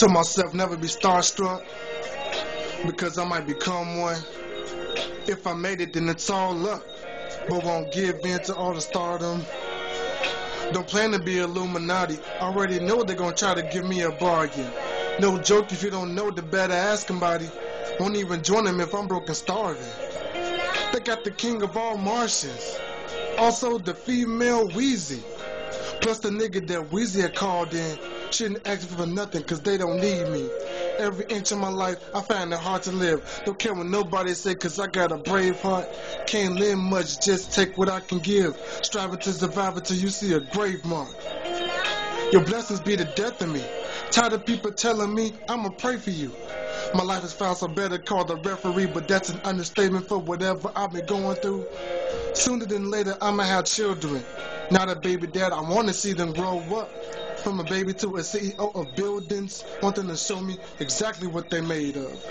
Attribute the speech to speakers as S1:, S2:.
S1: Told myself never be starstruck, because I might become one. If I made it, then it's all luck, but won't give in to all the stardom. Don't plan to be Illuminati, already know they're gonna try to give me a bargain. No joke, if you don't know, the better ask somebody. Won't even join them if I'm broke and starving. They got the king of all Martians, also the female Wheezy, plus the nigga that Wheezy had called in. Shouldn't ask for nothing, cause they don't need me. Every inch of my life, I find it hard to live. Don't care what nobody say, cause I got a brave heart. Can't live much, just take what I can give. Striving to survive until you see a grave mark. Your blessings be the death of me. Tired of people telling me I'ma pray for you. My life has found some better call the referee, but that's an understatement for whatever I've been going through. Sooner than later, I'ma have children. Not a baby dad, I wanna see them grow up. From a baby to a CEO of buildings, want them to show me exactly what they made of.